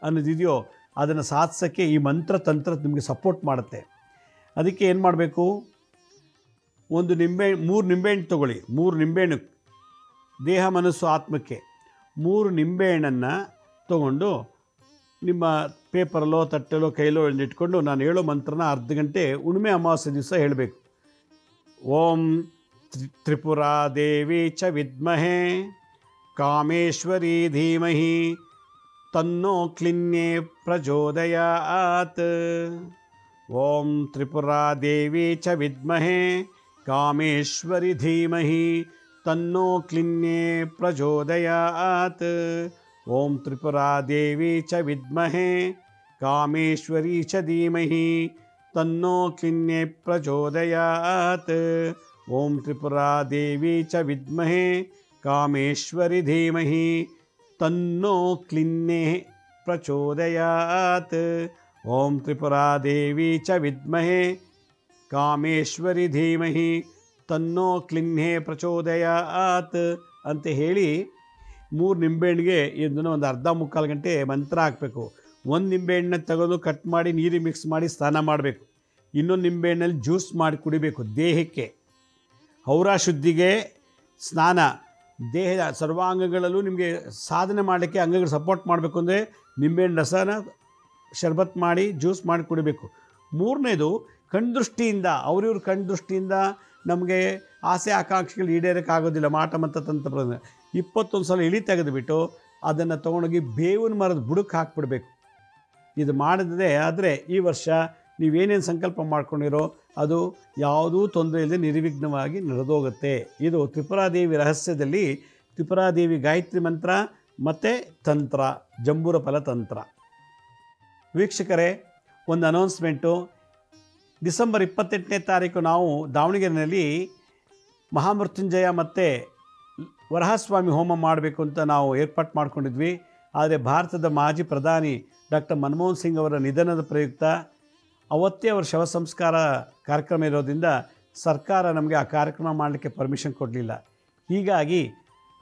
ಅನ್ನೋದಿದೆಯೋ ಅದನ್ನು ಸಾಧಿಸೋಕ್ಕೆ ಈ ಮಂತ್ರ ತಂತ್ರ ನಿಮಗೆ ಸಪೋರ್ಟ್ ಮಾಡುತ್ತೆ. ಅದಕ್ಕೆ ಏನು ಮಾಡಬೇಕು, ಒಂದು 3 ನಿಂಬೆಹಣ್ಣು ತೊಗೊಳ್ಳಿ. 3 ನಿಂಬೆಹಣ್ಣು ದೇಹ ಮನಸ್ಸು ಆತ್ಮಕ್ಕೆ 3 ನಿಂಬೆಹಣ್ಣನ್ನು ತೊಗೊಂಡು ನಿಮ್ಮ ಪೇಪರಲ್ಲೋ ತಟ್ಟೆಲೋ ಕೈಲೋ ಇಟ್ಕೊಂಡು ನಾನು ಹೇಳೋ ಮಂತ್ರನ ಅರ್ಧ ಗಂಟೆ ಹುಣ್ಣಿಮೆ ಅಮಾವಾಸ್ಯೆ ದಿವಸ ಹೇಳಬೇಕು. ಓಂ ತ್ರಿಪುರಾ ದೇವಿ ಚ ವಿದ್ಮಹೇ ಕಾಮೇಶ್ವರಿ ಧೀಮಹಿ ತನ್ನೋ ಕ್ಲಿನ್ಯೇ ಪ್ರಚೋದಯಾತ್. ಓಂ ತ್ರಿಪುರಾ ದೇವಿ ಚ ವಿದ್ಮಹೇ ಕಾಮೇಶ್ವರಿ ಧೀಮಹಿ ತನ್ನೋ ಕ್ಲಿನ್ಯೇ ಪ್ರಚೋದಯಾತ್. ಓಂ ತ್ರಿಪುರಾ ದೇವಿ ಚ ವಿದ್ಮಹೇ ಕಾಮೇಶ್ವರಿ ಚ ಧೀಮಹಿ ತನ್ನೋ ಕ್ಲಿನ್ಯೇ ಪ್ರಚೋದಯಾತ್. ಓಂ ತ್ರಿಪುರಾ ದೇವಿ ಚ ವಿದ್ಮಹೇ ಕಾಮೇಶ್ವರಿ ಧೀಮಹಿ ತನ್ನೋ ಕ್ಲಿನ್ಯೇ ಪ್ರಚೋದಯಾತ್. ಓಂ ತ್ರಿಪುರಾ ದೇವಿ ಚ ವಿದ್ಮಹೇ ಕಾಮೇಶ್ವರಿ ಧೀಮಹಿ ತನ್ನೋ ಕ್ಲಿನ್ಯೇ ಪ್ರಚೋದಯಾತ್ ಅಂತ ಹೇಳಿ 3 ನಿಂಬೆಹಣ್ಣಿಗೆ ಇದನ್ನು ಒಂದು ಅರ್ಧ ಮುಕ್ಕಾಲು ಗಂಟೆ ಮಂತ್ರ ಹಾಕಬೇಕು. 1 ನಿಂಬೆಹಣ್ಣನ್ನ ತೆಗೆದು ಕಟ್ ಮಾಡಿ ನೀರಿಗೆ ಮಿಕ್ಸ್ ಮಾಡಿ ಸ್ನಾನ ಮಾಡಬೇಕು. ಇನ್ನೊಂದು ನಿಂಬೆಹಣ್ಣಲ್ಲಿ ಜ್ಯೂಸ್ ಮಾಡಿ ಕುಡಿಬೇಕು. ದೇಹಕ್ಕೆ ಹೌರಾ ಶುದ್ಧಿಗೆ ಸ್ನಾನ, ದೇಹದ ಸರ್ವಾಂಗಗಳಲ್ಲೂ ನಿಮಗೆ ಸಾಧನೆ ಮಾಡಲಿಕ್ಕೆ ಅಂಗಗಳು ಸಪೋರ್ಟ್ ಮಾಡಬೇಕು ಅಂದರೆ ನಿಂಬೆಹಣ್ಣು ರಸನ ಶರ್ಬತ್ ಮಾಡಿ ಜ್ಯೂಸ್ ಮಾಡಿ ಕುಡಿಬೇಕು. 3ನೇದು ಕಣ್ದೃಷ್ಟಿಯಿಂದ, ಅವ್ರಿವ್ರ ಕಣ್ದೃಷ್ಟಿಯಿಂದ ನಮಗೆ ಆಸೆ ಆಕಾಂಕ್ಷೆಗಳು ಈಡೇರೋಕ್ಕಾಗೋದಿಲ್ಲ. ಮಾಟ ಮತ್ತು ತಂತ್ರ 21 ಸಲ ಇಳಿ ತೆಗೆದುಬಿಟ್ಟು ಅದನ್ನು ತೊಗೊಂಡೋಗಿ ಬೇವಿನ ಮರದ ಬುಡಕ್ಕೆ ಹಾಕ್ಬಿಡ್ಬೇಕು. ಇದು ಮಾಡಿದ್ರೆ ಆದರೆ ಈ ವರ್ಷ ನೀವೇನೇನು ಸಂಕಲ್ಪ ಮಾಡ್ಕೊಂಡಿರೋ ಅದು ಯಾವುದೂ ತೊಂದರೆ ಇಲ್ಲದೆ ನಿರ್ವಿಘ್ನವಾಗಿ ನಡೆದೋಗುತ್ತೆ. ಇದು ತ್ರಿಪುರಾದೇವಿ ರಹಸ್ಯದಲ್ಲಿ ತ್ರಿಪುರಾದೇವಿ ಗಾಯತ್ರಿ ಮಂತ್ರ ಮತ್ತು ತಂತ್ರ, ಜಂಬೂರ ಫಲ ತಂತ್ರ. ವೀಕ್ಷಕರೇ, ಒಂದು ಅನೌನ್ಸ್ಮೆಂಟು. ಡಿಸೆಂಬರ್ 28ನೇ ತಾರೀಕು ನಾವು ದಾವಣಗೆರೆಯಲ್ಲಿ ಮಹಾಮೃತ್ಯುಂಜಯ ಮತ್ತು ವರಹಸ್ವಾಮಿ ಹೋಮ ಮಾಡಬೇಕು ಅಂತ ನಾವು ಏರ್ಪಾಟ್ ಮಾಡ್ಕೊಂಡಿದ್ವಿ. ಆದರೆ ಭಾರತದ ಮಾಜಿ ಪ್ರಧಾನಿ ಡಾಕ್ಟರ್ ಮನಮೋಹನ್ ಸಿಂಗ್ ಅವರ ನಿಧನದ ಪ್ರಯುಕ್ತ ಅವತ್ತೇ ಅವರ ಶವ ಸಂಸ್ಕಾರ ಕಾರ್ಯಕ್ರಮ ಇರೋದ್ರಿಂದ ಸರ್ಕಾರ ನಮಗೆ ಆ ಕಾರ್ಯಕ್ರಮ ಮಾಡಲಿಕ್ಕೆ ಪರ್ಮಿಷನ್ ಕೊಡಲಿಲ್ಲ. ಹೀಗಾಗಿ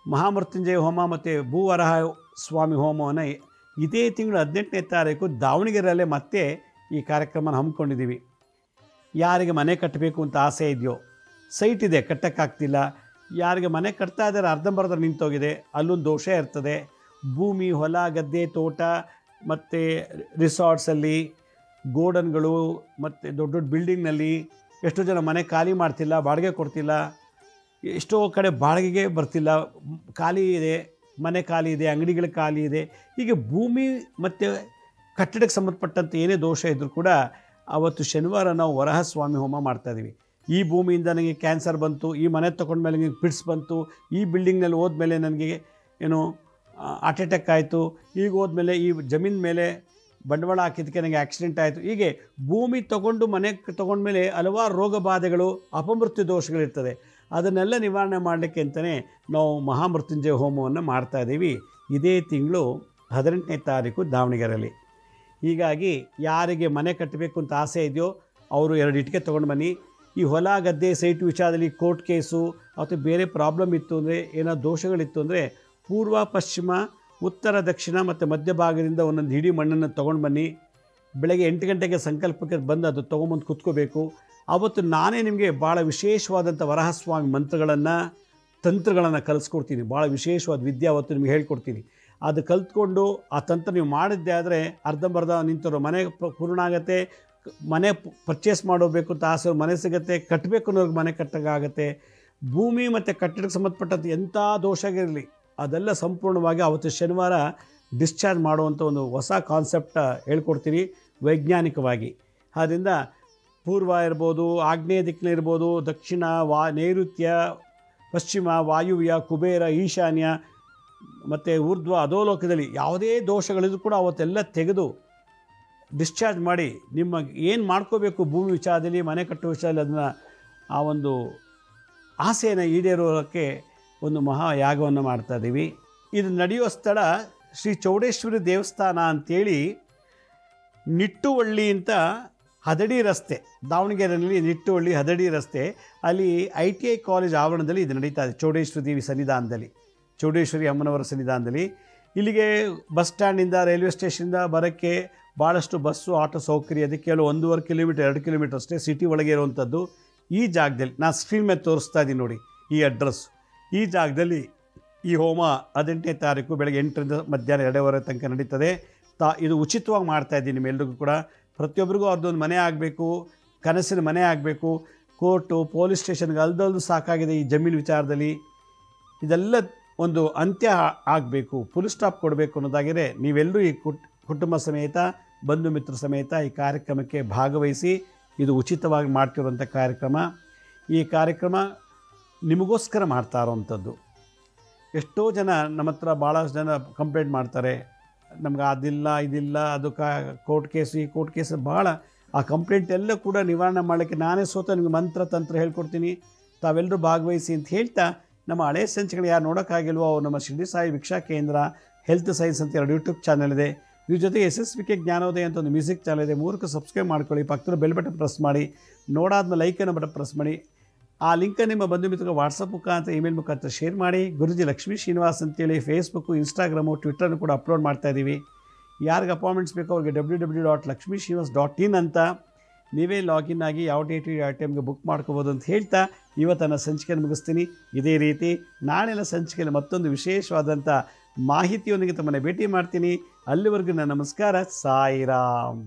ಮಹಾಮೃತ್ಯುಂಜಯ ಹೋಮ ಮತ್ತು ಭೂವರಹ ಸ್ವಾಮಿ ಹೋಮವನ್ನು ಇದೇ ತಿಂಗಳು 18ನೇ ತಾರೀಕು ದಾವಣಗೆರೆಯಲ್ಲೇ ಮತ್ತೆ ಈ ಕಾರ್ಯಕ್ರಮನ ಹಮ್ಮಿಕೊಂಡಿದ್ದೀವಿ. ಯಾರಿಗೆ ಮನೆ ಕಟ್ಟಬೇಕು ಅಂತ ಆಸೆ ಇದೆಯೋ, ಸೈಟ್ ಇದೆ ಕಟ್ಟೋಕ್ಕಾಗ್ತಿಲ್ಲ, ಯಾರಿಗೆ ಮನೆ ಕಟ್ತಾ ಇದ್ದಾರೆ ಅರ್ಧಂಬರ್ಧ ನಿಂತೋಗಿದೆ, ಅಲ್ಲೊಂದು ದೋಷ ಇರ್ತದೆ. ಭೂಮಿ, ಹೊಲ, ಗದ್ದೆ, ತೋಟ ಮತ್ತು ರಿಸಾರ್ಟ್ಸಲ್ಲಿ, ಗೋಡನ್ಗಳು ಮತ್ತು ದೊಡ್ಡ ದೊಡ್ಡ ಬಿಲ್ಡಿಂಗ್ನಲ್ಲಿ ಎಷ್ಟೋ ಜನ ಮನೆ ಖಾಲಿ ಮಾಡ್ತಿಲ್ಲ, ಬಾಡಿಗೆ ಕೊಡ್ತಿಲ್ಲ, ಎಷ್ಟೋ ಕಡೆ ಬಾಡಿಗೆಗೆ ಬರ್ತಿಲ್ಲ, ಖಾಲಿ ಇದೆ, ಮನೆ ಖಾಲಿ ಇದೆ, ಅಂಗಡಿಗಳು ಖಾಲಿ ಇದೆ. ಹೀಗೆ ಭೂಮಿ ಮತ್ತು ಕಟ್ಟಡಕ್ಕೆ ಸಂಬಂಧಪಟ್ಟಂತೆ ಏನೇ ದೋಷ ಇದ್ದರೂ ಕೂಡ ಅವತ್ತು ಶನಿವಾರ ನಾವು ವರಹಸ್ವಾಮಿ ಹೋಮ ಮಾಡ್ತಾಯಿದ್ದೀವಿ. ಈ ಭೂಮಿಯಿಂದ ನನಗೆ ಕ್ಯಾನ್ಸರ್ ಬಂತು, ಈ ಮನೆ ತೊಗೊಂಡ್ಮೇಲೆ ನನಗೆ ಪಿಟ್ಸ್ ಬಂತು, ಈ ಬಿಲ್ಡಿಂಗ್ನಲ್ಲಿ ಹೋದ್ಮೇಲೆ ನನಗೆ ಏನು ಹಾರ್ಟ್ ಅಟ್ಯಾಕ್ ಆಯಿತು, ಈಗ ಹೋದ್ಮೇಲೆ ಈ ಜಮೀನು ಮೇಲೆ ಬಂಡವಾಳ ಹಾಕಿದ್ದಕ್ಕೆ ನನಗೆ ಆಕ್ಸಿಡೆಂಟ್ ಆಯಿತು. ಹೀಗೆ ಭೂಮಿ ತೊಗೊಂಡು ಮನೆ ತೊಗೊಂಡ್ಮೇಲೆ ಹಲವಾರು ರೋಗ ಬಾಧೆಗಳು, ಅಪಮೃತ್ಯು ದೋಷಗಳಿರ್ತದೆ. ಅದನ್ನೆಲ್ಲ ನಿವಾರಣೆ ಮಾಡಲಿಕ್ಕೆ ಅಂತಲೇ ನಾವು ಮಹಾಮೃತ್ಯುಂಜಯ ಹೋಮವನ್ನು ಮಾಡ್ತಾಯಿದ್ದೀವಿ ಇದೇ ತಿಂಗಳು 18ನೇ ತಾರೀಕು ದಾವಣಗೆರೆಯಲ್ಲಿ. ಹೀಗಾಗಿ ಯಾರಿಗೆ ಮನೆ ಕಟ್ಟಬೇಕು ಅಂತ ಆಸೆ ಇದೆಯೋ ಅವರು 2 ಇಟ್ಟಿಗೆ ತೊಗೊಂಡು ಬನ್ನಿ. ಈ ಹೊಲ ಗದ್ದೆ ಸೈಟ್ ವಿಚಾರದಲ್ಲಿ ಕೋರ್ಟ್ ಕೇಸು ಅಥವಾ ಬೇರೆ ಪ್ರಾಬ್ಲಮ್ ಇತ್ತು ಅಂದರೆ, ಏನೋ ದೋಷಗಳಿತ್ತು ಅಂದರೆ ಪೂರ್ವ, ಪಶ್ಚಿಮ, ಉತ್ತರ, ದಕ್ಷಿಣ ಮತ್ತು ಮಧ್ಯಭಾಗದಿಂದ ಒಂದೊಂದು ಹಿಡಿ ಮಣ್ಣನ್ನು ತೊಗೊಂಡು ಬನ್ನಿ. ಬೆಳಗ್ಗೆ 8 ಗಂಟೆಗೆ ಸಂಕಲ್ಪಕ್ಕೆ ಬಂದು ಅದು ತೊಗೊಂಬಂದು ಕೂತ್ಕೋಬೇಕು. ಆವತ್ತು ನಾನೇ ನಿಮಗೆ ಭಾಳ ವಿಶೇಷವಾದಂಥ ವರಹಸ್ವಾಮಿ ಮಂತ್ರಗಳನ್ನು, ತಂತ್ರಗಳನ್ನು ಕಲಿಸ್ಕೊಡ್ತೀನಿ. ಭಾಳ ವಿಶೇಷವಾದ ವಿದ್ಯೆ ಅವತ್ತು ನಿಮಗೆ ಹೇಳ್ಕೊಡ್ತೀನಿ. ಅದು ಕಲ್ತ್ಕೊಂಡು ಆ ತಂತ್ರ ನೀವು ಮಾಡಿದ್ದೆ ಆದರೆ ಅರ್ಧಂಬರ್ಧ ನಿಂತರು ಮನೆ ಪೂರ್ಣ ಆಗುತ್ತೆ. ಮನೆ ಪರ್ಚೇಸ್ ಮಾಡೋಬೇಕು ಅಂತ ಆಸೆ ಮನೆ ಸಿಗುತ್ತೆ, ಕಟ್ಟಬೇಕು ಅನ್ನೋರ್ಗೆ ಮನೆ ಕಟ್ಟೋಕ್ಕಾಗತ್ತೆ. ಭೂಮಿ ಮತ್ತು ಕಟ್ಟಡಕ್ಕೆ ಸಂಬಂಧಪಟ್ಟಂತೆ ಎಂಥ ದೋಷಗಿರಲಿ ಅದೆಲ್ಲ ಸಂಪೂರ್ಣವಾಗಿ ಅವತ್ತು ಶನಿವಾರ ಡಿಸ್ಚಾರ್ಜ್ ಮಾಡುವಂಥ ಒಂದು ಹೊಸ ಕಾನ್ಸೆಪ್ಟ ಹೇಳ್ಕೊಡ್ತೀನಿ ವೈಜ್ಞಾನಿಕವಾಗಿ. ಆದ್ದರಿಂದ ಪೂರ್ವ ಇರ್ಬೋದು, ಆಗ್ನೇಯ ದಿಕ್ಕಿನ ಇರ್ಬೋದು, ದಕ್ಷಿಣ, ನೈಋತ್ಯ, ಪಶ್ಚಿಮ, ವಾಯುವ್ಯ, ಕುಬೇರ, ಈಶಾನ್ಯ ಮತ್ತು ಊರ್ಧ್ವ, ಅಧೋಲೋಕದಲ್ಲಿ ಯಾವುದೇ ದೋಷಗಳಿದ್ರು ಕೂಡ ಅವತ್ತೆಲ್ಲ ತೆಗೆದು ಡಿಸ್ಚಾರ್ಜ್ ಮಾಡಿ ನಿಮಗೆ ಏನು ಮಾಡ್ಕೋಬೇಕು ಭೂಮಿ ವಿಚಾರದಲ್ಲಿ, ಮನೆ ಕಟ್ಟುವ ವಿಚಾರದಲ್ಲಿ, ಅದನ್ನು ಆ ಒಂದು ಆಸೆಯನ್ನು ಈಡೇರೋಕ್ಕೆ ಒಂದು ಮಹಾಯಾಗವನ್ನು ಮಾಡ್ತಾಯಿದ್ದೀವಿ. ಇದು ನಡೆಯುವ ಸ್ಥಳ ಶ್ರೀ ಚೌಡೇಶ್ವರಿ ದೇವಸ್ಥಾನ ಅಂಥೇಳಿ ನಿಟ್ಟುವಳ್ಳಿ ಅಂತ ಹದಡಿ ರಸ್ತೆ, ದಾವಣಗೆರೆಯಲ್ಲಿ ನಿಟ್ಟುವಳ್ಳಿ ಹದಡಿ ರಸ್ತೆ, ಅಲ್ಲಿ ITI ಕಾಲೇಜ್ ಆವರಣದಲ್ಲಿ ಇದು ನಡೀತಾ ಇದೆ. ಚೌಡೇಶ್ವರಿ ದೇವಿ ಸನ್ನಿಧಾನದಲ್ಲಿ, ಚೌಡೇಶ್ವರಿ ಅಮ್ಮನವರ ಸನ್ನಿಧಾನದಲ್ಲಿ. ಇಲ್ಲಿಗೆ ಬಸ್ ಸ್ಟ್ಯಾಂಡಿಂದ ರೈಲ್ವೆ ಸ್ಟೇಷನಿಂದ ಬರೋಕ್ಕೆ ಭಾಳಷ್ಟು ಬಸ್ಸು ಆಟೋ ಸೌಕರ್ಯ ಇದೆ. ಕೇವಲ 1.5 ಕಿಲೋಮೀಟರ್ 2 ಕಿಲೋಮೀಟರ್ ಅಷ್ಟೇ ಸಿಟಿ ಒಳಗೆ ಇರುವಂಥದ್ದು. ಈ ಜಾಗದಲ್ಲಿ ನಾನು ಸ್ಕ್ರೀನ್ ಮೇಲೆ ತೋರಿಸ್ತಾ ಇದ್ದೀನಿ ನೋಡಿ, ಈ ಅಡ್ರೆಸ್. ಈ ಜಾಗದಲ್ಲಿ ಈ ಹೋಮ 18ನೇ ತಾರೀಕು ಬೆಳಗ್ಗೆ 8ರಿಂದ ಮಧ್ಯಾಹ್ನ 2:15 ತನಕ ನಡೀತದೆ. ಇದು ಉಚಿತವಾಗಿ ಮಾಡ್ತಾಯಿದ್ದೀನಿ ನಿಮ್ಮೆಲ್ರಿಗೂ ಕೂಡ. ಪ್ರತಿಯೊಬ್ಬರಿಗೂ ಅವ್ರದ್ದೊಂದು ಮನೆ ಆಗಬೇಕು, ಕನಸಿನ ಮನೆ ಆಗಬೇಕು. ಕೋರ್ಟು ಪೊಲೀಸ್ ಸ್ಟೇಷನ್ಗೆ ಅಲ್ದಲ್ದು ಸಾಕಾಗಿದೆ ಈ ಜಮೀನು ವಿಚಾರದಲ್ಲಿ. ಇದೆಲ್ಲ ಒಂದು ಅಂತ್ಯ ಆಗಬೇಕು, ಫುಲ್ ಸ್ಟಾಪ್ ಕೊಡಬೇಕು ಅನ್ನೋದಾಗಿದೆ. ನೀವೆಲ್ಲರೂ ಈ ಕುಟುಂಬ ಸಮೇತ ಬಂಧು ಮಿತ್ರ ಸಮೇತ ಈ ಕಾರ್ಯಕ್ರಮಕ್ಕೆ ಭಾಗವಹಿಸಿ. ಇದು ಉಚಿತವಾಗಿ ಮಾಡ್ತಿರುವಂಥ ಕಾರ್ಯಕ್ರಮ. ಈ ಕಾರ್ಯಕ್ರಮ ನಿಮಗೋಸ್ಕರ ಮಾಡ್ತಾ ಇರೋವಂಥದ್ದು. ಎಷ್ಟೋ ಜನ ನಮ್ಮ ಹತ್ರ ಭಾಳಷ್ಟು ಜನ ಕಂಪ್ಲೇಂಟ್ ಮಾಡ್ತಾರೆ, ನಮ್ಗೆ ಅದಿಲ್ಲ ಇದಿಲ್ಲ, ಅದು ಕೋರ್ಟ್ ಕೇಸು ಈ ಕೋರ್ಟ್ ಕೇಸು ಭಾಳ. ಆ ಕಂಪ್ಲೇಂಟ್ ಎಲ್ಲ ಕೂಡ ನಿವಾರಣೆ ಮಾಡಲಿಕ್ಕೆ ನಾನೇ ನಿಮಗೆ ಮಂತ್ರ ತಂತ್ರ ಹೇಳ್ಕೊಡ್ತೀನಿ, ತಾವೆಲ್ಲರೂ ಭಾಗವಹಿಸಿ ಅಂತ ಹೇಳ್ತಾ, ನಮ್ಮ ಹಳೆ ಸಂಚಿಕೆಗಳು ಯಾರು ನೋಡೋಕ್ಕಾಗಿಲ್ವೋ ಅವ್ರು ನಮ್ಮ ಶಿರ್ಡಿ ಸಾಯಿ ಭಿಕ್ಷಾ ಕೇಂದ್ರ ಹೆಲ್ತ್ ಸೈನ್ಸ್ ಅಂತ 2 ಯೂಟ್ಯೂಬ್ ಚಾನಲ್ ಇದೆ. ಇದ್ರ ಜೊತೆಗೆ SSVK ಜ್ಞಾನೋದಯ ಅಂತ ಒಂದು ಮ್ಯೂಸಿಕ್ ಚಾನಲ್ ಇದೆ. 3ಕ್ಕೆ ಸಬ್ಸ್ಕ್ರೈಬ್ ಮಾಡ್ಕೊಳ್ಳಿ, ಪಕ್ಕದ ಬೆಲ್ ಬಟನ್ ಪ್ರೆಸ್ ಮಾಡಿ, ನೋಡಾದ್ಮೇಲೆ ಲೈಕನ್ನು ಬಟನ್ ಪ್ರೆಸ್ ಮಾಡಿ. ಆ ಲಿಂಕನ್ನು ನಿಮ್ಮ ಬಂಧು ಮಿತ್ರರಿಗೆ ವಾಟ್ಸಪ್ ಮುಖಾಂತರ ಇಮೇಲ್ ಮುಖಾಂತರ ಶೇರ್ ಮಾಡಿ. ಗುರುಜಿ ಲಕ್ಷ್ಮೀ ಶ್ರೀನಿವಾಸ್ ಅಂತೇಳಿ ಫೇಸ್ಬುಕ್ಕು, ಇನ್ಸ್ಟಾಗ್ರಾಮು, ಟ್ವಿಟ್ಟರ್ನು ಕೂಡ ಅಪ್ಲೋಡ್ ಮಾಡ್ತಾಯಿದ್ದೀವಿ. ಯಾರಿಗೆ ಅಪಾಯಿಂಟ್ಮೆಂಟ್ಸ್ ಬೇಕೋ ಅವ್ರಿಗೆ www.lakshmisrinivas.in ಅಂತ ನೀವೇ ಲಾಗಿನ್ ಆಗಿ ಯಾವ ಡೇಟು ಯಾವ ಟೈಮ್ಗೆ ಬುಕ್ ಮಾಡ್ಕೋಬೋದು ಅಂತ ಹೇಳ್ತಾ ಇವತ್ತನ್ನು ಸಂಚಿಕೆಯನ್ನು ಮುಗಿಸ್ತೀನಿ. ಇದೇ ರೀತಿ ನಾಳೆನ ಸಂಚಿಕೆಯಲ್ಲಿ ಮತ್ತೊಂದು ವಿಶೇಷವಾದಂಥ ಮಾಹಿತಿಯೊಂದಿಗೆ ತಮ್ಮನ್ನು ಭೇಟಿ ಮಾಡ್ತೀನಿ. ಅಲ್ಲಿವರೆಗೂ ನನ್ನ ನಮಸ್ಕಾರ. ಸಾಯಿರಾಮ್.